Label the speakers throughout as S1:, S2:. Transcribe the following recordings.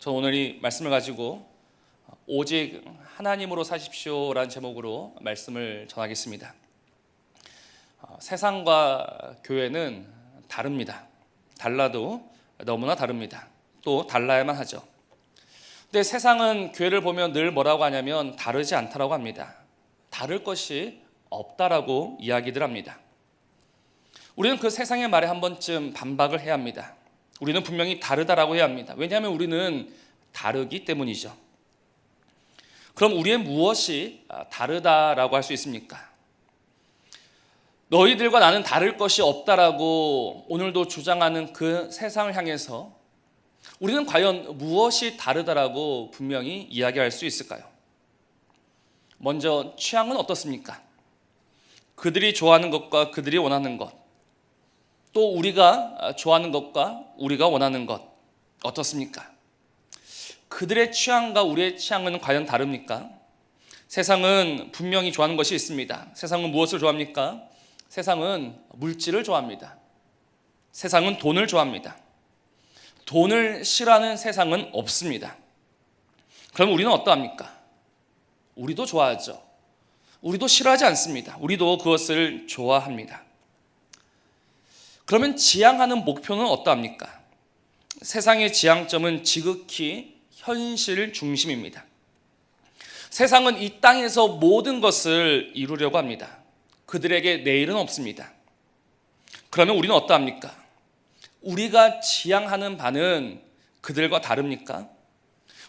S1: 저 오늘 이 말씀을 가지고 오직 하나님으로 사십시오라는 제목으로 말씀을 전하겠습니다. 세상과 교회는 다릅니다. 달라도 너무나 다릅니다. 또 달라야만 하죠. 근데 세상은 교회를 보면 늘 뭐라고 하냐면 다르지 않다라고 합니다. 다를 것이 없다라고 이야기들 합니다. 우리는 그 세상의 말에 한 번쯤 반박을 해야 합니다. 우리는 분명히 다르다라고 해야 합니다. 왜냐하면 우리는 다르기 때문이죠. 그럼 우리의 무엇이 다르다라고 할 수 있습니까? 너희들과 나는 다를 것이 없다라고 오늘도 주장하는 그 세상을 향해서 우리는 과연 무엇이 다르다라고 분명히 이야기할 수 있을까요? 먼저 취향은 어떻습니까? 그들이 좋아하는 것과 그들이 원하는 것, 또 우리가 좋아하는 것과 우리가 원하는 것 어떻습니까? 그들의 취향과 우리의 취향은 과연 다릅니까? 세상은 분명히 좋아하는 것이 있습니다. 세상은 무엇을 좋아합니까? 세상은 물질을 좋아합니다. 세상은 돈을 좋아합니다. 돈을 싫어하는 세상은 없습니다. 그럼 우리는 어떠합니까? 우리도 좋아하죠. 우리도 싫어하지 않습니다. 우리도 그것을 좋아합니다. 그러면 지향하는 목표는 어떠합니까? 세상의 지향점은 지극히 현실 중심입니다. 세상은 이 땅에서 모든 것을 이루려고 합니다. 그들에게 내일은 없습니다. 그러면 우리는 어떠합니까? 우리가 지향하는 바는 그들과 다릅니까?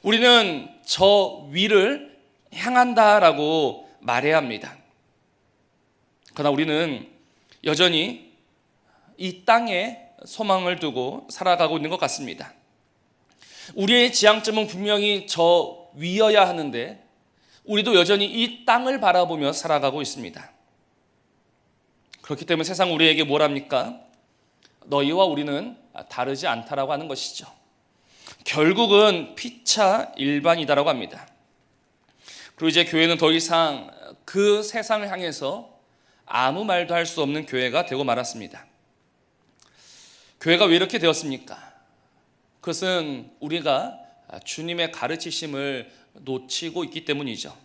S1: 우리는 저 위를 향한다라고 말해야 합니다. 그러나 우리는 여전히 이 땅에 소망을 두고 살아가고 있는 것 같습니다. 우리의 지향점은 분명히 저 위여야 하는데 우리도 여전히 이 땅을 바라보며 살아가고 있습니다. 그렇기 때문에 세상 우리에게 뭘 합니까? 너희와 우리는 다르지 않다라고 하는 것이죠. 결국은 피차 일반이다라고 합니다. 그리고 이제 교회는 더 이상 그 세상을 향해서 아무 말도 할 수 없는 교회가 되고 말았습니다. 교회가 왜 이렇게 되었습니까? 그것은 우리가 주님의 가르치심을 놓치고 있기 때문이죠.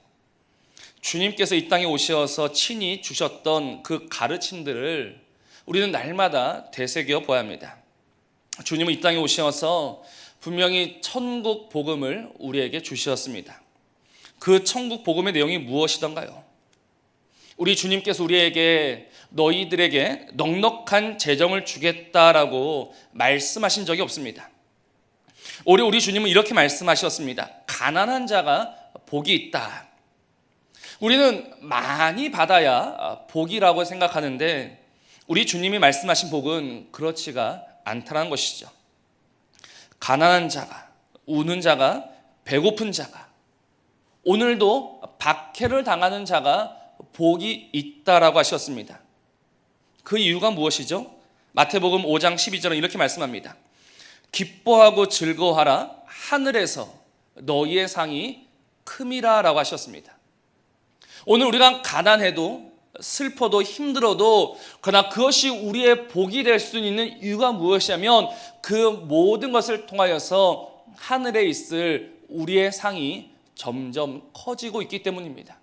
S1: 주님께서 이 땅에 오셔서 친히 주셨던 그 가르침들을 우리는 날마다 되새겨 보아야 합니다. 주님은 이 땅에 오셔서 분명히 천국 복음을 우리에게 주셨습니다. 그 천국 복음의 내용이 무엇이던가요? 우리 주님께서 우리에게 너희들에게 넉넉한 재정을 주겠다라고 말씀하신 적이 없습니다. 오히려 우리 주님은 이렇게 말씀하셨습니다. 가난한 자가 복이 있다. 우리는 많이 받아야 복이라고 생각하는데 우리 주님이 말씀하신 복은 그렇지가 않다는 것이죠. 가난한 자가, 우는 자가, 배고픈 자가, 오늘도 박해를 당하는 자가 복이 있다라고 하셨습니다. 그 이유가 무엇이죠? 마태복음 5장 12절은 이렇게 말씀합니다. 기뻐하고 즐거워하라, 하늘에서 너희의 상이 큼이라 라고 하셨습니다. 오늘 우리가 가난해도 슬퍼도 힘들어도 그러나 그것이 우리의 복이 될 수 있는 이유가 무엇이냐면 그 모든 것을 통하여서 하늘에 있을 우리의 상이 점점 커지고 있기 때문입니다.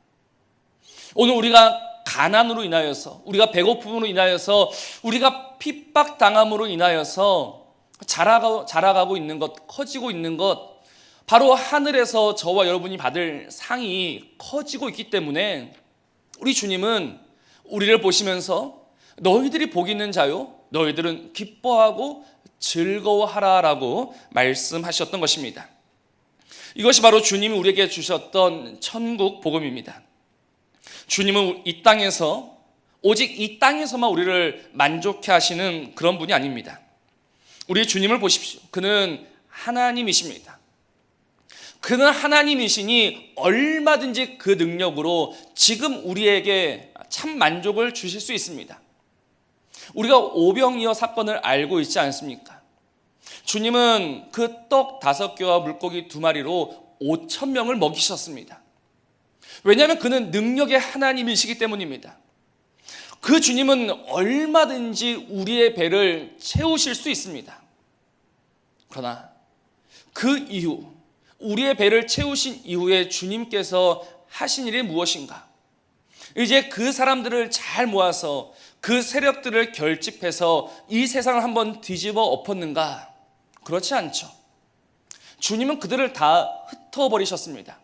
S1: 오늘 우리가 가난으로 인하여서, 우리가 배고픔으로 인하여서, 우리가 핍박당함으로 인하여서 자라가고 있는 것, 커지고 있는 것, 바로 하늘에서 저와 여러분이 받을 상이 커지고 있기 때문에 우리 주님은 우리를 보시면서 너희들이 복 있는 자요, 너희들은 기뻐하고 즐거워하라라고 말씀하셨던 것입니다. 이것이 바로 주님이 우리에게 주셨던 천국 복음입니다. 주님은 이 땅에서 오직 이 땅에서만 우리를 만족해 하시는 그런 분이 아닙니다. 우리 주님을 보십시오. 그는 하나님이십니다. 그는 하나님이시니 얼마든지 그 능력으로 지금 우리에게 참 만족을 주실 수 있습니다. 우리가 오병이어 사건을 알고 있지 않습니까? 주님은 그 떡 5개와 물고기 2마리로 5,000명을 먹이셨습니다. 왜냐하면 그는 능력의 하나님이시기 때문입니다. 그 주님은 얼마든지 우리의 배를 채우실 수 있습니다. 그러나 그 이후 우리의 배를 채우신 이후에 주님께서 하신 일이 무엇인가? 이제 그 사람들을 잘 모아서 그 세력들을 결집해서 이 세상을 한번 뒤집어 엎었는가? 그렇지 않죠. 주님은 그들을 다 흩어버리셨습니다.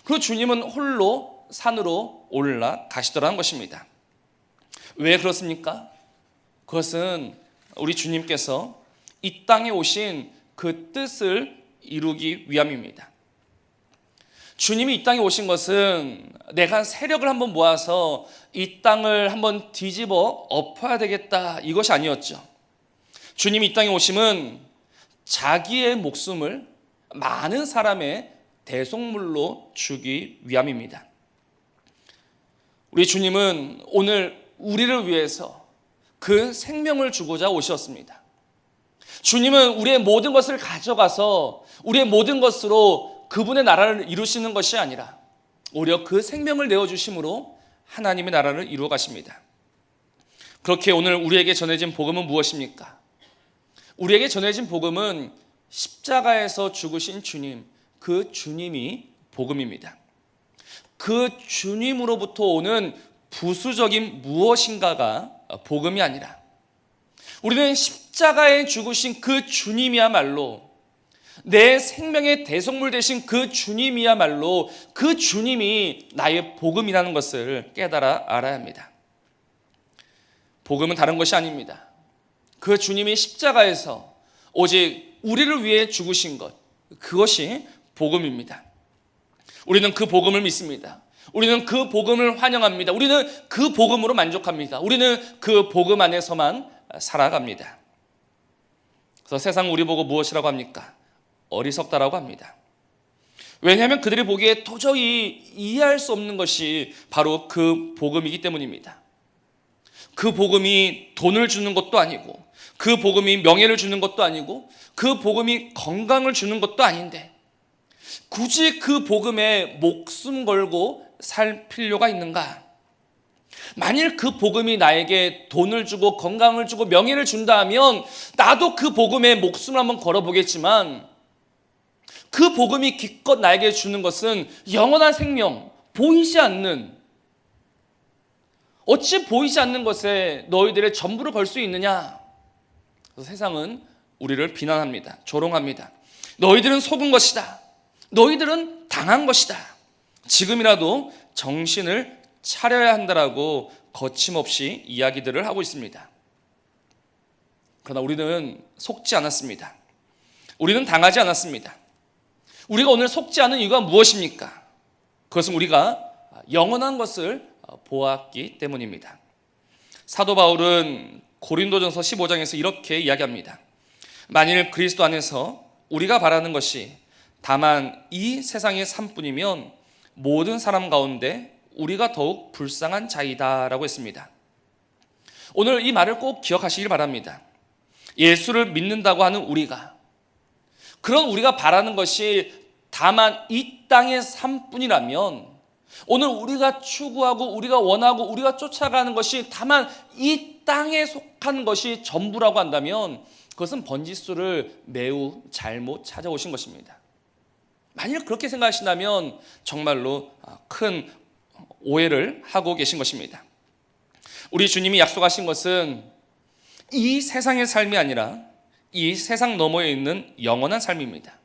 S1: 그리고 주님은 홀로 산으로 올라가시더라는 것입니다. 왜 그렇습니까? 그것은 우리 주님께서 이 땅에 오신 그 뜻을 이루기 위함입니다. 주님이 이 땅에 오신 것은 내가 세력을 한번 모아서 이 땅을 한번 뒤집어 엎어야 되겠다, 이것이 아니었죠. 주님이 이 땅에 오심은 자기의 목숨을 많은 사람의 대속물로 주기 위함입니다. 우리 주님은 오늘 우리를 위해서 그 생명을 주고자 오셨습니다. 주님은 우리의 모든 것을 가져가서 우리의 모든 것으로 그분의 나라를 이루시는 것이 아니라 오히려 그 생명을 내어주심으로 하나님의 나라를 이루어 가십니다. 그렇게 오늘 우리에게 전해진 복음은 무엇입니까? 우리에게 전해진 복음은 십자가에서 죽으신 주님, 그 주님이 복음입니다. 그 주님으로부터 오는 부수적인 무엇인가가 복음이 아니라 우리는 십자가에 죽으신 그 주님이야말로 내 생명의 대속물 되신 그 주님이야말로 그 주님이 나의 복음이라는 것을 깨달아 알아야 합니다. 복음은 다른 것이 아닙니다. 그 주님이 십자가에서 오직 우리를 위해 죽으신 것, 그것이 복음입니다. 우리는 그 복음을 믿습니다. 우리는 그 복음을 환영합니다. 우리는 그 복음으로 만족합니다. 우리는 그 복음 안에서만 살아갑니다. 그래서 세상 우리 보고 무엇이라고 합니까? 어리석다라고 합니다. 왜냐하면 그들이 보기에 도저히 이해할 수 없는 것이 바로 그 복음이기 때문입니다. 그 복음이 돈을 주는 것도 아니고, 그 복음이 명예를 주는 것도 아니고, 그 복음이 건강을 주는 것도 아닌데 굳이 그 복음에 목숨 걸고 살 필요가 있는가? 만일 그 복음이 나에게 돈을 주고 건강을 주고 명예를 준다 하면 나도 그 복음에 목숨을 한번 걸어보겠지만, 그 복음이 기껏 나에게 주는 것은 영원한 생명, 보이지 않는, 어찌 보이지 않는 것에 너희들의 전부를 걸 수 있느냐? 그래서 세상은 우리를 비난합니다. 조롱합니다. 너희들은 속은 것이다. 너희들은 당한 것이다. 지금이라도 정신을 차려야 한다라고 거침없이 이야기들을 하고 있습니다. 그러나 우리는 속지 않았습니다. 우리는 당하지 않았습니다. 우리가 오늘 속지 않은 이유가 무엇입니까? 그것은 우리가 영원한 것을 보았기 때문입니다. 사도 바울은 고린도전서 15장에서 이렇게 이야기합니다. 만일 그리스도 안에서 우리가 바라는 것이 다만 이 세상의 삶뿐이면 모든 사람 가운데 우리가 더욱 불쌍한 자이다 라고 했습니다. 오늘 이 말을 꼭 기억하시길 바랍니다. 예수를 믿는다고 하는 우리가, 그런 우리가 바라는 것이 다만 이 땅의 삶뿐이라면, 오늘 우리가 추구하고 우리가 원하고 우리가 쫓아가는 것이 다만 이 땅에 속한 것이 전부라고 한다면 그것은 번지수를 매우 잘못 찾아오신 것입니다. 만일 그렇게 생각하신다면 정말로 큰 오해를 하고 계신 것입니다. 우리 주님이 약속하신 것은 이 세상의 삶이 아니라 이 세상 너머에 있는 영원한 삶입니다.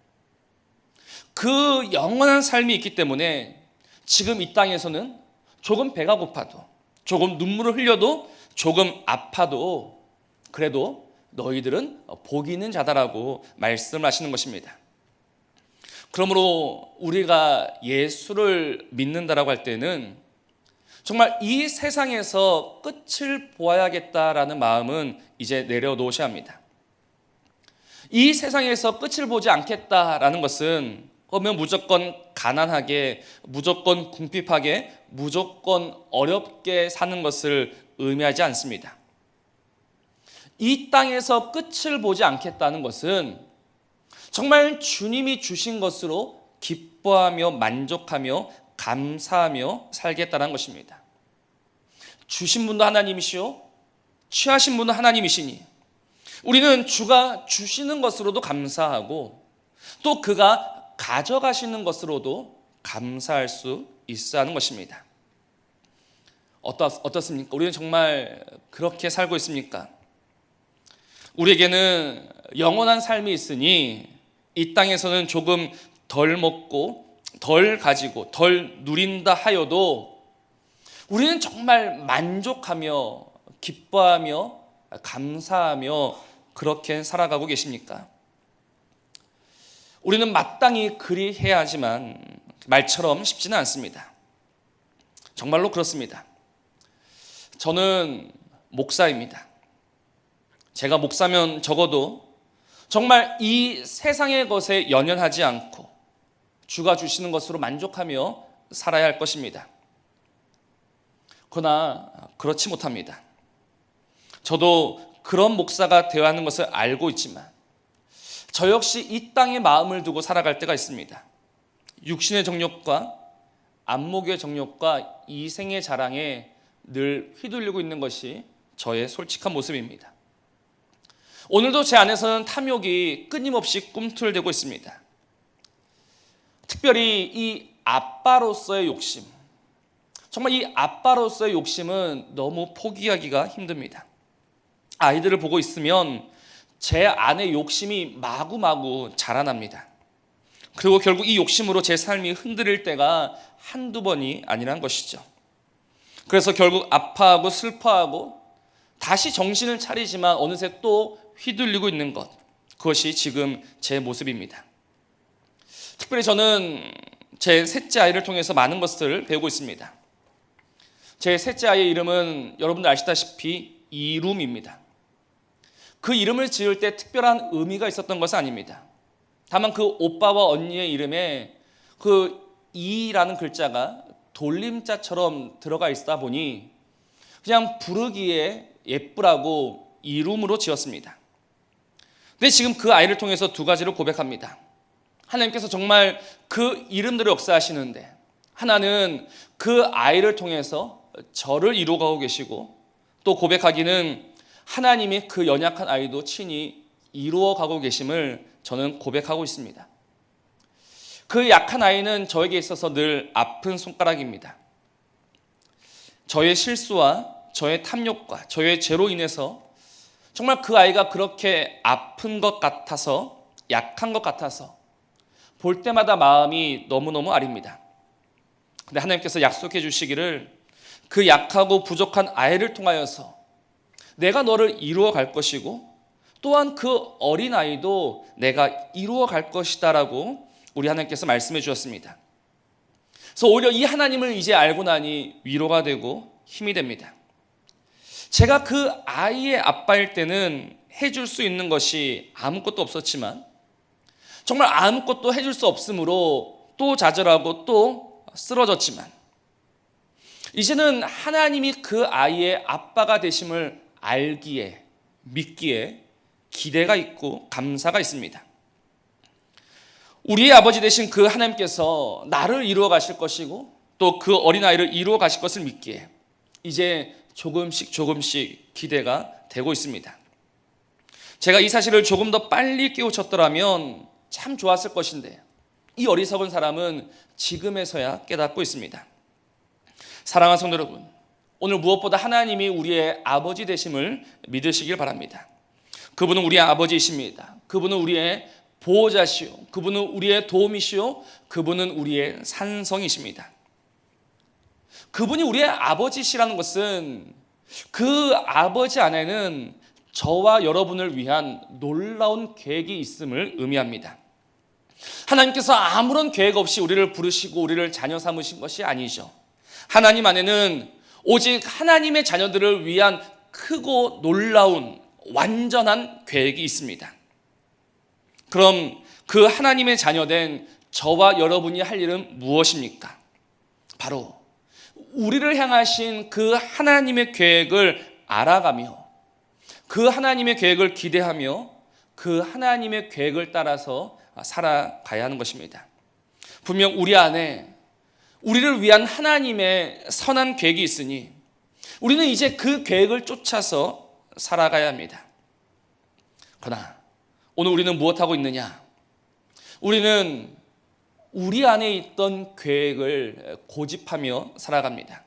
S1: 그 영원한 삶이 있기 때문에 지금 이 땅에서는 조금 배가 고파도, 조금 눈물을 흘려도, 조금 아파도 그래도 너희들은 복이 있는 자다라고 말씀하시는 것입니다. 그러므로 우리가 예수를 믿는다라고 할 때는 정말 이 세상에서 끝을 보아야겠다라는 마음은 이제 내려놓으셔야 합니다. 이 세상에서 끝을 보지 않겠다라는 것은 그러면 무조건 가난하게, 무조건 궁핍하게, 무조건 어렵게 사는 것을 의미하지 않습니다. 이 땅에서 끝을 보지 않겠다는 것은 정말 주님이 주신 것으로 기뻐하며 만족하며 감사하며 살겠다는 것입니다. 주신 분도 하나님이시오, 취하신 분도 하나님이시니 우리는 주가 주시는 것으로도 감사하고 또 그가 가져가시는 것으로도 감사할 수 있어야 하는 것입니다. 어떻습니까? 우리는 정말 그렇게 살고 있습니까? 우리에게는 영원한 삶이 있으니 이 땅에서는 조금 덜 먹고 덜 가지고 덜 누린다 하여도 우리는 정말 만족하며 기뻐하며 감사하며 그렇게 살아가고 계십니까? 우리는 마땅히 그리 해야 하지만 말처럼 쉽지는 않습니다. 정말로 그렇습니다. 저는 목사입니다. 제가 목사면 적어도 정말 이 세상의 것에 연연하지 않고 주가 주시는 것으로 만족하며 살아야 할 것입니다. 그러나 그렇지 못합니다. 저도 그런 목사가 되어야 하는 것을 알고 있지만 저 역시 이 땅에 마음을 두고 살아갈 때가 있습니다. 육신의 정욕과 안목의 정욕과 이생의 자랑에 늘 휘둘리고 있는 것이 저의 솔직한 모습입니다. 오늘도 제 안에서는 탐욕이 끊임없이 꿈틀대고 있습니다. 특별히 이 아빠로서의 욕심, 정말 이 아빠로서의 욕심은 너무 포기하기가 힘듭니다. 아이들을 보고 있으면 제 안의 욕심이 마구마구 자라납니다. 그리고 결국 이 욕심으로 제 삶이 흔들릴 때가 한두 번이 아니란 것이죠. 그래서 결국 아파하고 슬퍼하고 다시 정신을 차리지만 어느새 또 휘둘리고 있는 것, 그것이 지금 제 모습입니다. 특별히 저는 제 셋째 아이를 통해서 많은 것을 배우고 있습니다. 제 셋째 아이의 이름은 여러분들 아시다시피 이룸입니다. 그 이름을 지을 때 특별한 의미가 있었던 것은 아닙니다. 다만 그 오빠와 언니의 이름에 그 이라는 글자가 돌림자처럼 들어가 있다 보니 그냥 부르기에 예쁘라고 이룸으로 지었습니다. 근데 지금 그 아이를 통해서 두 가지를 고백합니다. 하나님께서 정말 그 이름대로 역사하시는데 하나는 그 아이를 통해서 저를 이루어가고 계시고 또 고백하기는 하나님이 그 연약한 아이도 친히 이루어가고 계심을 저는 고백하고 있습니다. 그 약한 아이는 저에게 있어서 늘 아픈 손가락입니다. 저의 실수와 저의 탐욕과 저의 죄로 인해서 정말 그 아이가 그렇게 아픈 것 같아서 약한 것 같아서 볼 때마다 마음이 너무너무 아립니다. 근데 하나님께서 약속해 주시기를 그 약하고 부족한 아이를 통하여서 내가 너를 이루어 갈 것이고 또한 그 어린 아이도 내가 이루어 갈 것이다 라고 우리 하나님께서 말씀해 주셨습니다. 그래서 오히려 이 하나님을 이제 알고 나니 위로가 되고 힘이 됩니다. 제가 그 아이의 아빠일 때는 해줄 수 있는 것이 아무것도 없었지만 정말 아무것도 해줄 수 없으므로 또 좌절하고 또 쓰러졌지만 이제는 하나님이 그 아이의 아빠가 되심을 알기에 믿기에 기대가 있고 감사가 있습니다. 우리의 아버지 되신 그 하나님께서 나를 이루어 가실 것이고 또 그 어린아이를 이루어 가실 것을 믿기에 이제 조금씩 기대가 되고 있습니다. 제가 이 사실을 조금 더 빨리 깨우쳤더라면 참 좋았을 것인데 이 어리석은 사람은 지금에서야 깨닫고 있습니다. 사랑하는 성도 여러분, 오늘 무엇보다 하나님이 우리의 아버지 되심을 믿으시길 바랍니다. 그분은 우리의 아버지이십니다. 그분은 우리의 보호자시오. 그분은 우리의 도움이시오. 그분은 우리의 산성이십니다. 그분이 우리의 아버지시라는 것은 그 아버지 안에는 저와 여러분을 위한 놀라운 계획이 있음을 의미합니다. 하나님께서 아무런 계획 없이 우리를 부르시고 우리를 자녀 삼으신 것이 아니죠. 하나님 안에는 오직 하나님의 자녀들을 위한 크고 놀라운 완전한 계획이 있습니다. 그럼 그 하나님의 자녀된 저와 여러분이 할 일은 무엇입니까? 바로 우리를 향하신 그 하나님의 계획을 알아가며 그 하나님의 계획을 기대하며 그 하나님의 계획을 따라서 살아가야 하는 것입니다. 분명 우리 안에 우리를 위한 하나님의 선한 계획이 있으니 우리는 이제 그 계획을 쫓아서 살아가야 합니다. 그러나 오늘 우리는 무엇하고 있느냐? 우리는 우리 안에 있던 계획을 고집하며 살아갑니다.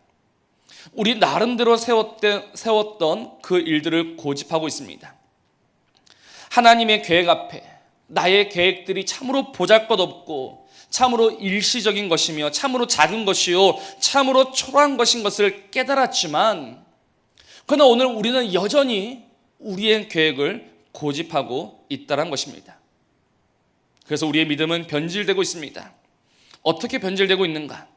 S1: 우리 나름대로 세웠던 그 일들을 고집하고 있습니다. 하나님의 계획 앞에 나의 계획들이 참으로 보잘것없고 참으로 일시적인 것이며 참으로 작은 것이요 참으로 초라한 것인 것을 깨달았지만, 그러나 오늘 우리는 여전히 우리의 계획을 고집하고 있다는 것입니다. 그래서 우리의 믿음은 변질되고 있습니다. 어떻게 변질되고 있는가?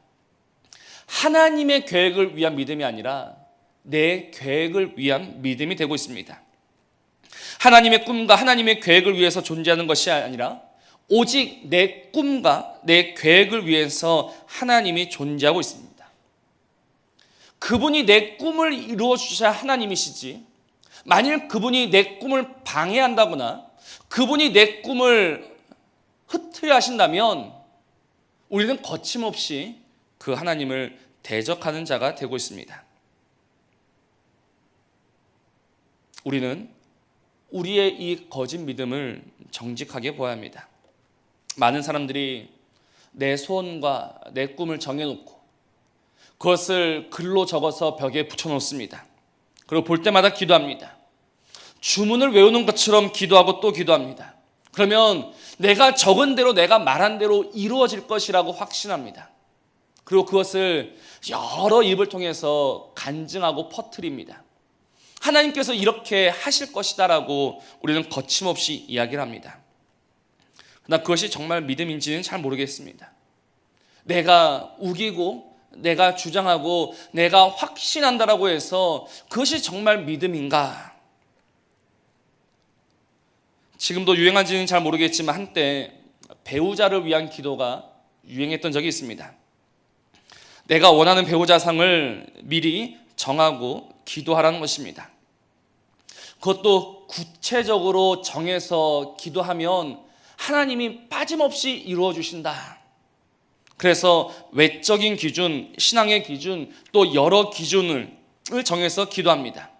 S1: 하나님의 계획을 위한 믿음이 아니라 내 계획을 위한 믿음이 되고 있습니다. 하나님의 꿈과 하나님의 계획을 위해서 존재하는 것이 아니라 오직 내 꿈과 내 계획을 위해서 하나님이 존재하고 있습니다. 그분이 내 꿈을 이루어 주셔야 하나님이시지, 만일 그분이 내 꿈을 방해한다거나 그분이 내 꿈을 흩트려 하신다면 우리는 거침없이 그 하나님을 대적하는 자가 되고 있습니다. 우리는 우리의 이 거짓 믿음을 정직하게 보아야 합니다. 많은 사람들이 내 소원과 내 꿈을 정해놓고 그것을 글로 적어서 벽에 붙여놓습니다. 그리고 볼 때마다 기도합니다. 주문을 외우는 것처럼 기도하고 또 기도합니다. 그러면 내가 적은 대로, 내가 말한 대로 이루어질 것이라고 확신합니다. 그리고 그것을 여러 입을 통해서 간증하고 퍼뜨립니다. 하나님께서 이렇게 하실 것이다라고 우리는 거침없이 이야기를 합니다. 그러나 그것이 정말 믿음인지는 잘 모르겠습니다. 내가 우기고 내가 주장하고 내가 확신한다라고 해서 그것이 정말 믿음인가? 지금도 유행한지는 잘 모르겠지만 한때 배우자를 위한 기도가 유행했던 적이 있습니다. 내가 원하는 배우자상을 미리 정하고 기도하라는 것입니다. 그것도 구체적으로 정해서 기도하면 하나님이 빠짐없이 이루어 주신다. 그래서 외적인 기준, 신앙의 기준, 또 여러 기준을 정해서 기도합니다.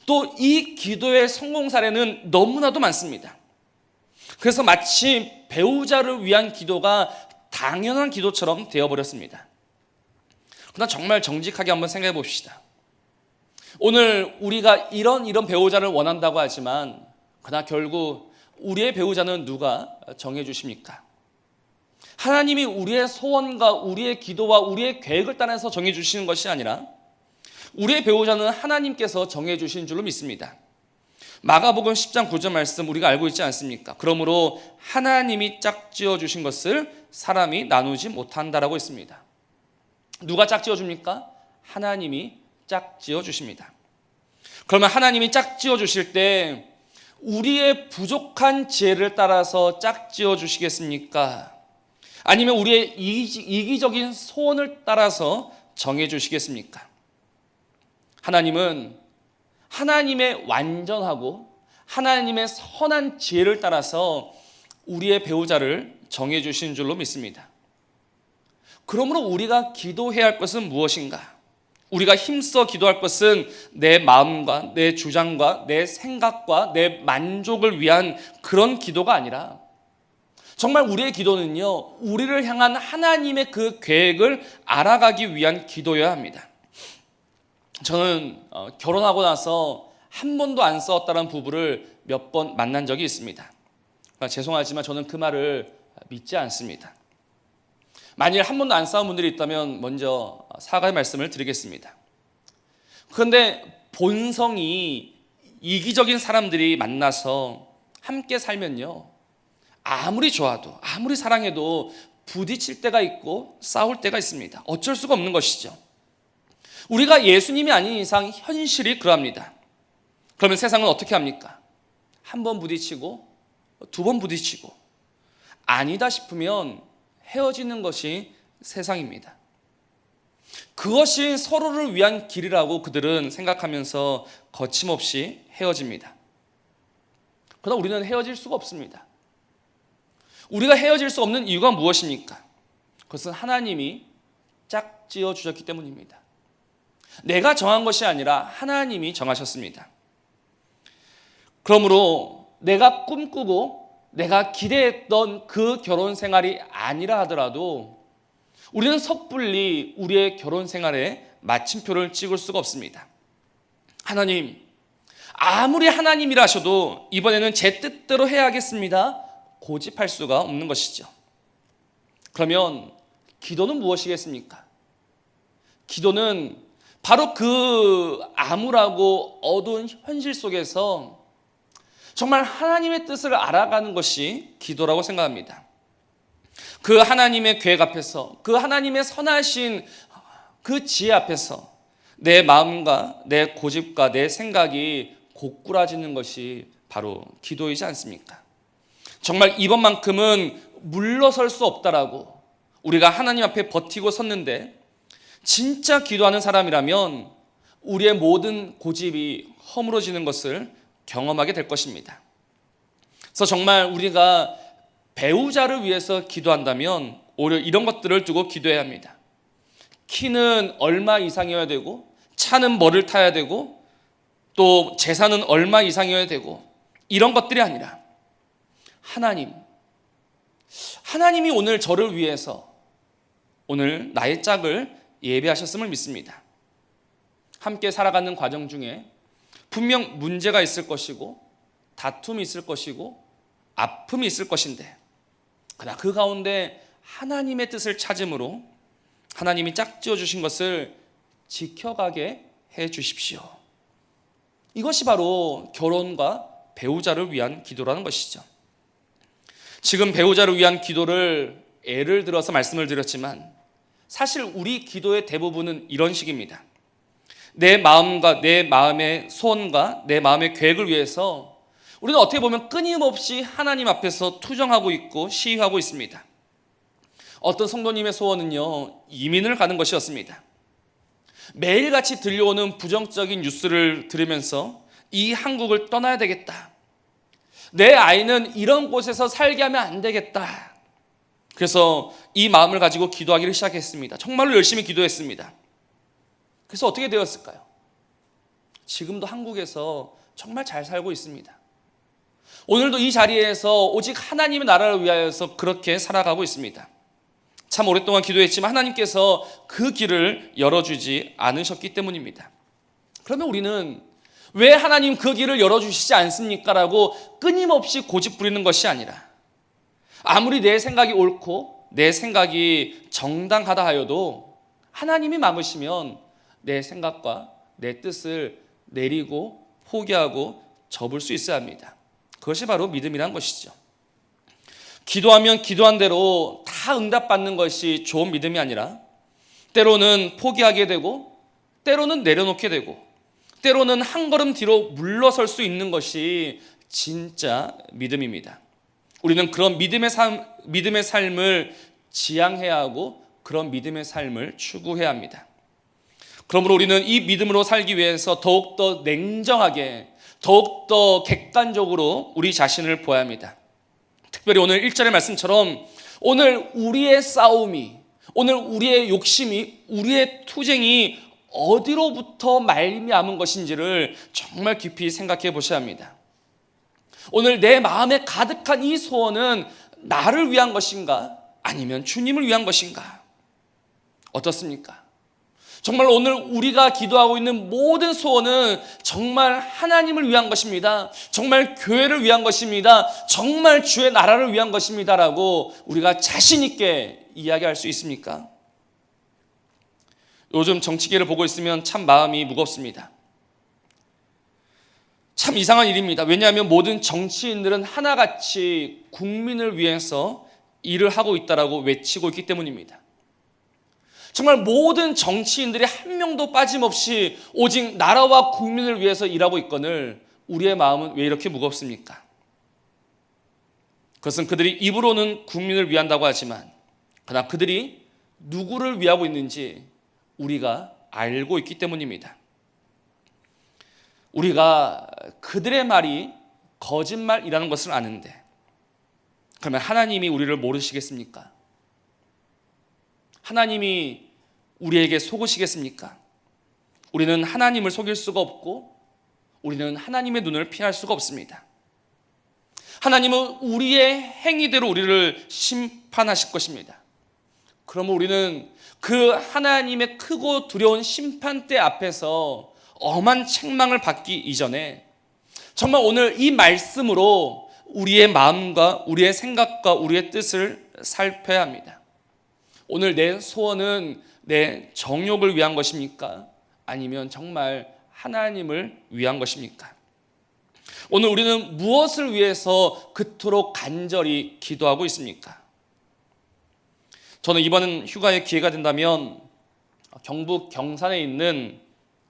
S1: 또 이 기도의 성공 사례는 너무나도 많습니다. 그래서 마치 배우자를 위한 기도가 당연한 기도처럼 되어버렸습니다. 그러나 정말 정직하게 한번 생각해 봅시다. 오늘 우리가 이런 배우자를 원한다고 하지만 그러나 결국 우리의 배우자는 누가 정해 주십니까? 하나님이 우리의 소원과 우리의 기도와 우리의 계획을 따라서 정해 주시는 것이 아니라 우리의 배우자는 하나님께서 정해 주신 줄로 믿습니다. 마가복음 10장 9절 말씀 우리가 알고 있지 않습니까? 그러므로 하나님이 짝지어 주신 것을 사람이 나누지 못한다라고 했습니다. 누가 짝지어 줍니까? 하나님이 짝지어 주십니다. 그러면 하나님이 짝지어 주실 때 우리의 부족한 지혜를 따라서 짝지어 주시겠습니까? 아니면 우리의 이기적인 소원을 따라서 정해 주시겠습니까? 하나님은 하나님의 완전하고 하나님의 선한 지혜를 따라서 우리의 배우자를 정해 주신 줄로 믿습니다. 그러므로 우리가 기도해야 할 것은 무엇인가? 우리가 힘써 기도할 것은 내 마음과 내 주장과 내 생각과 내 만족을 위한 그런 기도가 아니라 정말 우리의 기도는요, 우리를 향한 하나님의 그 계획을 알아가기 위한 기도여야 합니다. 저는 결혼하고 나서 한 번도 안 싸웠다는 부부를 몇 번 만난 적이 있습니다. 죄송하지만 저는 그 말을 믿지 않습니다. 만일 한 번도 안 싸운 분들이 있다면 먼저 사과의 말씀을 드리겠습니다. 그런데 본성이 이기적인 사람들이 만나서 함께 살면요, 아무리 좋아도 아무리 사랑해도 부딪힐 때가 있고 싸울 때가 있습니다. 어쩔 수가 없는 것이죠. 우리가 예수님이 아닌 이상 현실이 그러합니다. 그러면 세상은 어떻게 합니까? 한 번 부딪히고 두 번 부딪히고 아니다 싶으면 헤어지는 것이 세상입니다. 그것이 서로를 위한 길이라고 그들은 생각하면서 거침없이 헤어집니다. 그러나 우리는 헤어질 수가 없습니다. 우리가 헤어질 수 없는 이유가 무엇입니까? 그것은 하나님이 짝지어 주셨기 때문입니다. 내가 정한 것이 아니라 하나님이 정하셨습니다. 그러므로 내가 꿈꾸고 내가 기대했던 그 결혼 생활이 아니라 하더라도 우리는 섣불리 우리의 결혼 생활에 마침표를 찍을 수가 없습니다. 하나님, 아무리 하나님이라 하셔도 이번에는 제 뜻대로 해야겠습니다. 고집할 수가 없는 것이죠. 그러면 기도는 무엇이겠습니까? 기도는 바로 그 암울하고 어두운 현실 속에서 정말 하나님의 뜻을 알아가는 것이 기도라고 생각합니다. 그 하나님의 계획 앞에서, 그 하나님의 선하신 그 지혜 앞에서 내 마음과 내 고집과 내 생각이 고꾸라지는 것이 바로 기도이지 않습니까? 정말 이번만큼은 물러설 수 없다라고 우리가 하나님 앞에 버티고 섰는데, 진짜 기도하는 사람이라면 우리의 모든 고집이 허물어지는 것을 경험하게 될 것입니다. 그래서 정말 우리가 배우자를 위해서 기도한다면 오히려 이런 것들을 두고 기도해야 합니다. 키는 얼마 이상이어야 되고, 차는 뭐를 타야 되고, 또 재산은 얼마 이상이어야 되고, 이런 것들이 아니라 하나님이 오늘 저를 위해서 오늘 나의 짝을 예배하셨음을 믿습니다. 함께 살아가는 과정 중에 분명 문제가 있을 것이고, 다툼이 있을 것이고, 아픔이 있을 것인데, 그러나 그 가운데 하나님의 뜻을 찾음으로 하나님이 짝지어 주신 것을 지켜가게 해 주십시오. 이것이 바로 결혼과 배우자를 위한 기도라는 것이죠. 지금 배우자를 위한 기도를 예를 들어서 말씀을 드렸지만, 사실 우리 기도의 대부분은 이런 식입니다. 내 마음과 내 마음의 소원과 내 마음의 계획을 위해서 우리는 어떻게 보면 끊임없이 하나님 앞에서 투정하고 있고 시위하고 있습니다. 어떤 성도님의 소원은요, 이민을 가는 것이었습니다. 매일같이 들려오는 부정적인 뉴스를 들으면서 이 한국을 떠나야 되겠다. 내 아이는 이런 곳에서 살게 하면 안 되겠다. 그래서 이 마음을 가지고 기도하기를 시작했습니다. 정말로 열심히 기도했습니다. 그래서 어떻게 되었을까요? 지금도 한국에서 정말 잘 살고 있습니다. 오늘도 이 자리에서 오직 하나님의 나라를 위하여서 그렇게 살아가고 있습니다. 참 오랫동안 기도했지만 하나님께서 그 길을 열어주지 않으셨기 때문입니다. 그러면 우리는 왜 하나님 그 길을 열어주시지 않습니까? 라고 끊임없이 고집 부리는 것이 아니라, 아무리 내 생각이 옳고 내 생각이 정당하다 하여도 하나님이 막으시면 내 생각과 내 뜻을 내리고 포기하고 접을 수 있어야 합니다. 그것이 바로 믿음이란 것이죠. 기도하면 기도한 대로 다 응답받는 것이 좋은 믿음이 아니라, 때로는 포기하게 되고, 때로는 내려놓게 되고, 때로는 한 걸음 뒤로 물러설 수 있는 것이 진짜 믿음입니다. 우리는 그런 믿음의 삶을 지향해야 하고, 그런 믿음의 삶을 추구해야 합니다. 그러므로 우리는 이 믿음으로 살기 위해서 더욱더 냉정하게, 더욱더 객관적으로 우리 자신을 보아야 합니다. 특별히 오늘 1절의 말씀처럼 오늘 우리의 싸움이, 오늘 우리의 욕심이, 우리의 투쟁이 어디로부터 말미암은 것인지를 정말 깊이 생각해 보셔야 합니다. 오늘 내 마음에 가득한 이 소원은 나를 위한 것인가? 아니면 주님을 위한 것인가? 어떻습니까? 정말 오늘 우리가 기도하고 있는 모든 소원은 정말 하나님을 위한 것입니다. 정말 교회를 위한 것입니다. 정말 주의 나라를 위한 것입니다. 라고 우리가 자신 있게 이야기할 수 있습니까? 요즘 정치계를 보고 있으면 참 마음이 무겁습니다. 참 이상한 일입니다. 왜냐하면 모든 정치인들은 하나같이 국민을 위해서 일을 하고 있다라고 외치고 있기 때문입니다. 정말 모든 정치인들이 한 명도 빠짐없이 오직 나라와 국민을 위해서 일하고 있거늘 우리의 마음은 왜 이렇게 무겁습니까? 그것은 그들이 입으로는 국민을 위한다고 하지만, 그러나 그들이 누구를 위하고 있는지 우리가 알고 있기 때문입니다. 우리가 그들의 말이 거짓말이라는 것을 아는데, 그러면 하나님이 우리를 모르시겠습니까? 하나님이 우리에게 속으시겠습니까? 우리는 하나님을 속일 수가 없고, 우리는 하나님의 눈을 피할 수가 없습니다. 하나님은 우리의 행위대로 우리를 심판하실 것입니다. 그러면 우리는 그 하나님의 크고 두려운 심판대 앞에서 엄한 책망을 받기 이전에 정말 오늘 이 말씀으로 우리의 마음과 우리의 생각과 우리의 뜻을 살펴야 합니다. 오늘 내 소원은 내 정욕을 위한 것입니까? 아니면 정말 하나님을 위한 것입니까? 오늘 우리는 무엇을 위해서 그토록 간절히 기도하고 있습니까? 저는 이번 휴가에 기회가 된다면 경북 경산에 있는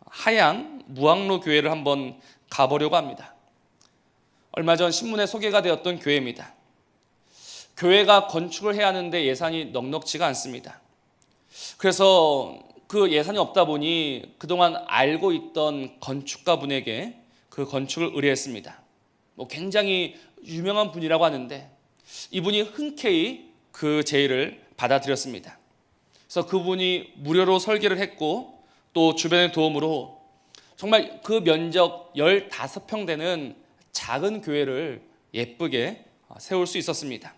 S1: 하양 무학로 교회를 한번 가보려고 합니다. 얼마 전 신문에 소개가 되었던 교회입니다. 교회가 건축을 해야 하는데 예산이 넉넉지가 않습니다. 그래서 그 예산이 없다 보니 그동안 알고 있던 건축가분에게 그 건축을 의뢰했습니다. 굉장히 유명한 분이라고 하는데 이분이 흔쾌히 그 제의를 받아들였습니다. 그래서 그분이 무료로 설계를 했고 또 주변의 도움으로 정말 그 면적 15평 되는 작은 교회를 예쁘게 세울 수 있었습니다.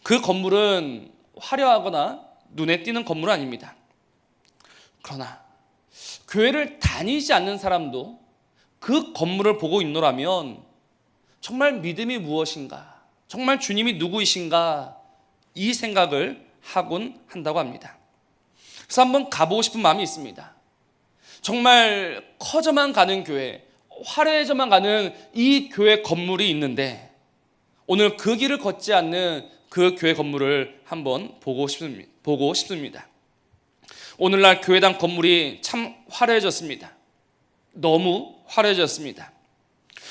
S1: 그 건물은 화려하거나 눈에 띄는 건물은 아닙니다. 그러나 교회를 다니지 않는 사람도 그 건물을 보고 있노라면 정말 믿음이 무엇인가, 정말 주님이 누구이신가 이 생각을 하곤 한다고 합니다. 그래서 한번 가보고 싶은 마음이 있습니다. 정말 커져만 가는 교회, 화려해져만 가는 이 교회 건물이 있는데 오늘 그 길을 걷지 않는 그 교회 건물을 한번 보고 싶습니다. 오늘날 교회당 건물이 참 화려해졌습니다. 너무 화려해졌습니다.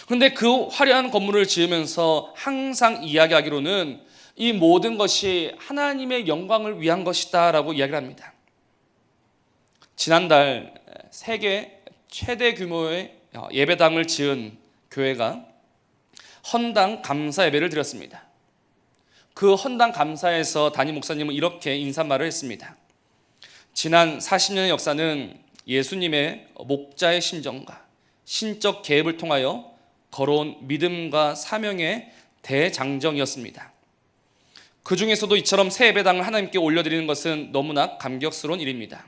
S1: 그런데 그 화려한 건물을 지으면서 항상 이야기하기로는 이 모든 것이 하나님의 영광을 위한 것이다 라고 이야기를 합니다. 지난달 세계 최대 규모의 예배당을 지은 교회가 헌당 감사 예배를 드렸습니다. 그 헌당 감사에서 담임 목사님은 이렇게 인사말을 했습니다. 지난 40년의 역사는 예수님의 목자의 심정과 신적 계획을 통하여 걸어온 믿음과 사명의 대장정이었습니다. 그 중에서도 이처럼 새 예배당을 하나님께 올려드리는 것은 너무나 감격스러운 일입니다.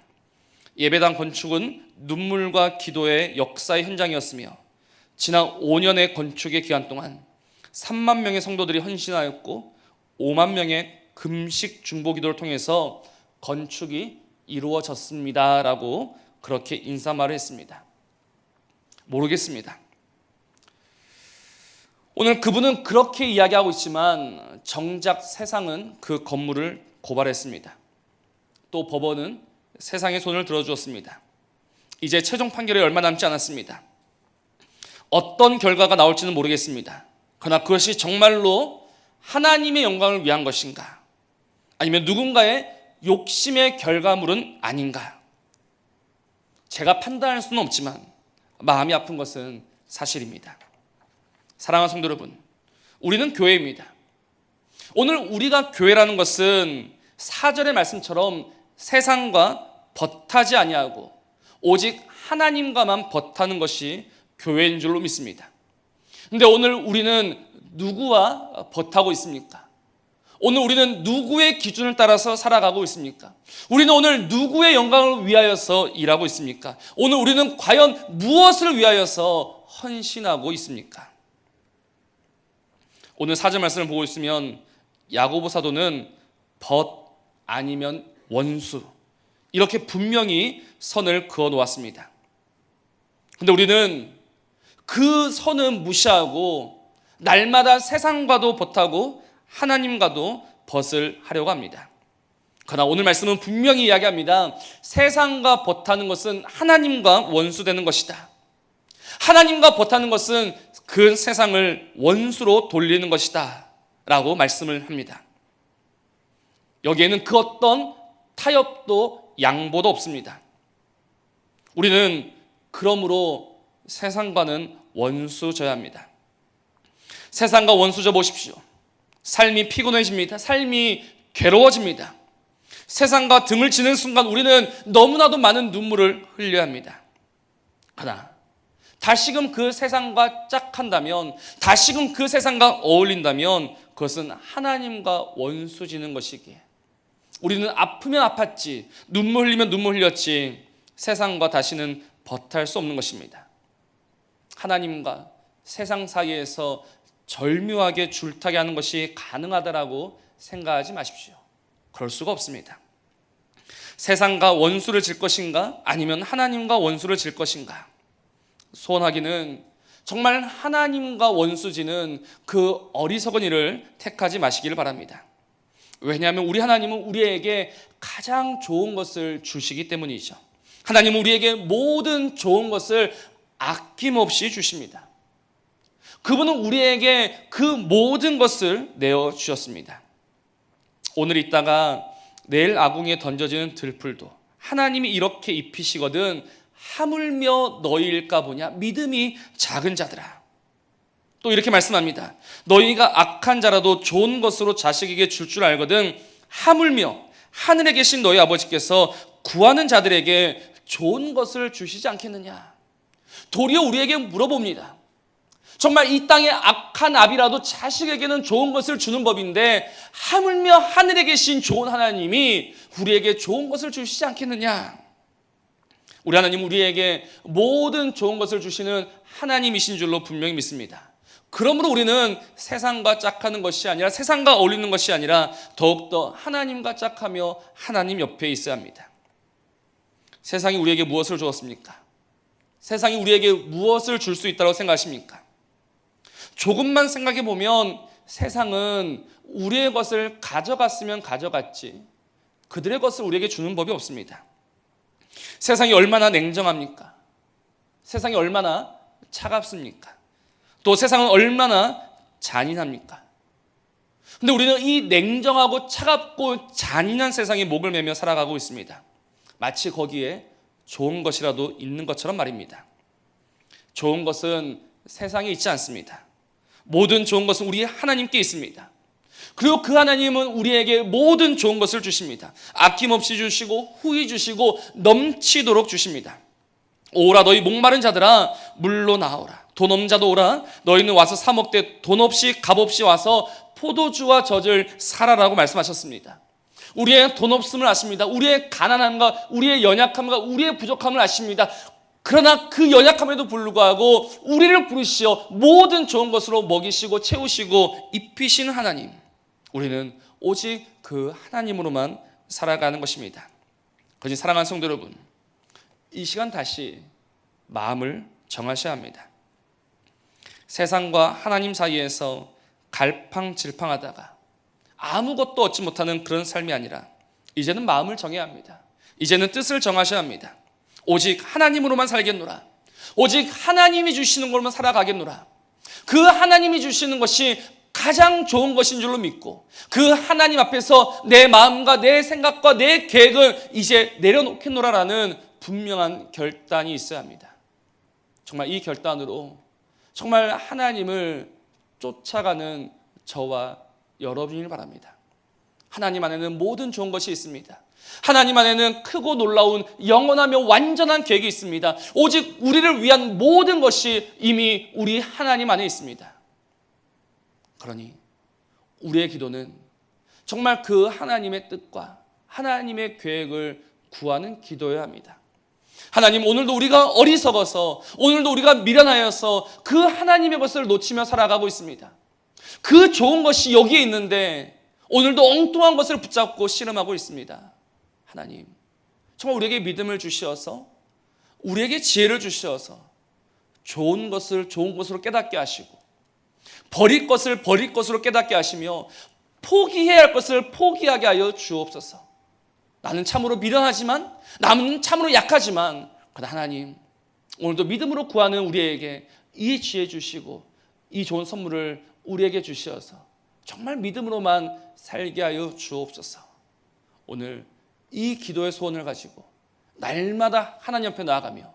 S1: 예배당 건축은 눈물과 기도의 역사의 현장이었으며 지난 5년의 건축의 기간 동안 3만 명의 성도들이 헌신하였고 5만 명의 금식 중보 기도를 통해서 건축이 이루어졌습니다 라고 그렇게 인사말을 했습니다. 모르겠습니다. 오늘 그분은 그렇게 이야기하고 있지만 정작 세상은 그 건물을 고발했습니다. 또 법원은 세상의 손을 들어주었습니다. 이제 최종 판결이 얼마 남지 않았습니다. 어떤 결과가 나올지는 모르겠습니다. 그러나 그것이 정말로 하나님의 영광을 위한 것인가? 아니면 누군가의 욕심의 결과물은 아닌가? 제가 판단할 수는 없지만 마음이 아픈 것은 사실입니다. 사랑하는 성도 여러분, 우리는 교회입니다. 오늘 우리가 교회라는 것은 4절의 말씀처럼 세상과 벗하지 아니하고 오직 하나님과만 벗하는 것이 교회인 줄로 믿습니다. 그런데 오늘 우리는 누구와 벗하고 있습니까? 오늘 우리는 누구의 기준을 따라서 살아가고 있습니까? 우리는 오늘 누구의 영광을 위하여서 일하고 있습니까? 오늘 우리는 과연 무엇을 위하여서 헌신하고 있습니까? 오늘 4절 말씀을 보고 있으면 야고보 사도는 벗 아니면 원수 이렇게 분명히 선을 그어 놓았습니다. 그런데 우리는 그 선은 무시하고 날마다 세상과도 벗하고 하나님과도 벗을 하려고 합니다. 그러나 오늘 말씀은 분명히 이야기합니다. 세상과 벗하는 것은 하나님과 원수되는 것이다. 하나님과 벗하는 것은 그 세상을 원수로 돌리는 것이다 라고 말씀을 합니다. 여기에는 그 어떤 타협도 양보도 없습니다. 우리는 그러므로 세상과는 원수져야 합니다. 세상과 원수져 보십시오. 삶이 피곤해집니다. 삶이 괴로워집니다. 세상과 등을 치는 순간 우리는 너무나도 많은 눈물을 흘려야 합니다. 그러나 다시금 그 세상과 짝한다면, 다시금 그 세상과 어울린다면 그것은 하나님과 원수 지는 것이기에 우리는 아프면 아팠지, 눈물 흘리면 눈물 흘렸지 세상과 다시는 버탈 수 없는 것입니다. 하나님과 세상 사이에서 절묘하게 줄타기 하는 것이 가능하다라고 생각하지 마십시오. 그럴 수가 없습니다. 세상과 원수를 질 것인가, 아니면 하나님과 원수를 질 것인가. 소원하기는 정말 하나님과 원수지는 그 어리석은 일을 택하지 마시기를 바랍니다. 왜냐하면 우리 하나님은 우리에게 가장 좋은 것을 주시기 때문이죠. 하나님은 우리에게 모든 좋은 것을 아낌없이 주십니다. 그분은 우리에게 그 모든 것을 내어주셨습니다. 오늘 있다가 내일 아궁이에 던져지는 들풀도 하나님이 이렇게 입히시거든 하물며 너희일까 보냐, 믿음이 작은 자들아. 또 이렇게 말씀합니다. 너희가 악한 자라도 좋은 것으로 자식에게 줄 알거든 하물며 하늘에 계신 너희 아버지께서 구하는 자들에게 좋은 것을 주시지 않겠느냐. 도리어 우리에게 물어봅니다. 정말 이 땅의 악한 아비라도 자식에게는 좋은 것을 주는 법인데 하물며 하늘에 계신 좋은 하나님이 우리에게 좋은 것을 주시지 않겠느냐. 우리 하나님 우리에게 모든 좋은 것을 주시는 하나님이신 줄로 분명히 믿습니다. 그러므로 우리는 세상과 짝하는 것이 아니라, 세상과 어울리는 것이 아니라 더욱더 하나님과 짝하며 하나님 옆에 있어야 합니다. 세상이 우리에게 무엇을 주었습니까? 세상이 우리에게 무엇을 줄 수 있다고 생각하십니까? 조금만 생각해 보면 세상은 우리의 것을 가져갔으면 가져갔지 그들의 것을 우리에게 주는 법이 없습니다. 세상이 얼마나 냉정합니까? 세상이 얼마나 차갑습니까? 또 세상은 얼마나 잔인합니까? 근데 우리는 이 냉정하고 차갑고 잔인한 세상에 목을 매며 살아가고 있습니다. 마치 거기에 좋은 것이라도 있는 것처럼 말입니다. 좋은 것은 세상에 있지 않습니다. 모든 좋은 것은 우리 하나님께 있습니다. 그리고 그 하나님은 우리에게 모든 좋은 것을 주십니다. 아낌없이 주시고 후히 주시고 넘치도록 주십니다. 오라 너희 목마른 자들아 물로 나오라. 돈 없는 자도 오라. 너희는 와서 사 먹되 돈 없이 값 없이 와서 포도주와 젖을 사라라고 말씀하셨습니다. 우리의 돈 없음을 아십니다. 우리의 가난함과 우리의 연약함과 우리의 부족함을 아십니다. 그러나 그 연약함에도 불구하고 우리를 부르시어 모든 좋은 것으로 먹이시고 채우시고 입히시는 하나님, 우리는 오직 그 하나님으로만 살아가는 것입니다. 거짓 사랑하는 성도 여러분, 이 시간 다시 마음을 정하셔야 합니다. 세상과 하나님 사이에서 갈팡질팡하다가 아무것도 얻지 못하는 그런 삶이 아니라 이제는 마음을 정해야 합니다. 이제는 뜻을 정하셔야 합니다. 오직 하나님으로만 살겠노라. 오직 하나님이 주시는 것만 살아가겠노라. 그 하나님이 주시는 것이 가장 좋은 것인 줄로 믿고 그 하나님 앞에서 내 마음과 내 생각과 내 계획을 이제 내려놓겠노라라는 분명한 결단이 있어야 합니다. 정말 이 결단으로 정말 하나님을 쫓아가는 저와 여러분이길 바랍니다. 하나님 안에는 모든 좋은 것이 있습니다. 하나님 안에는 크고 놀라운 영원하며 완전한 계획이 있습니다. 오직 우리를 위한 모든 것이 이미 우리 하나님 안에 있습니다. 그러니 우리의 기도는 정말 그 하나님의 뜻과 하나님의 계획을 구하는 기도여야 합니다. 하나님, 오늘도 우리가 어리석어서, 오늘도 우리가 미련하여서 그 하나님의 것을 놓치며 살아가고 있습니다. 그 좋은 것이 여기에 있는데 오늘도 엉뚱한 것을 붙잡고 씨름하고 있습니다. 하나님, 정말 우리에게 믿음을 주시어서, 우리에게 지혜를 주시어서 좋은 것을 좋은 것으로 깨닫게 하시고, 버릴 것을 버릴 것으로 깨닫게 하시며, 포기해야 할 것을 포기하게 하여 주옵소서. 나는 참으로 미련하지만, 나는 참으로 약하지만, 그러나 하나님, 오늘도 믿음으로 구하는 우리에게 이 지혜 주시고 이 좋은 선물을 우리에게 주시어서 정말 믿음으로만 살게 하여 주옵소서. 오늘 이 기도의 소원을 가지고 날마다 하나님 앞에 나아가며,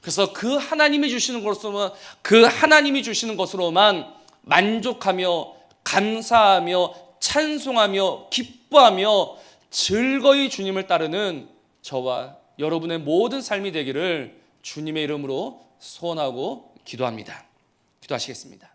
S1: 그래서 그 하나님이 주시는 것으로만 만족하며 감사하며 찬송하며 기뻐하며 즐거이 주님을 따르는 저와 여러분의 모든 삶이 되기를 주님의 이름으로 소원하고 기도합니다. 기도하시겠습니다.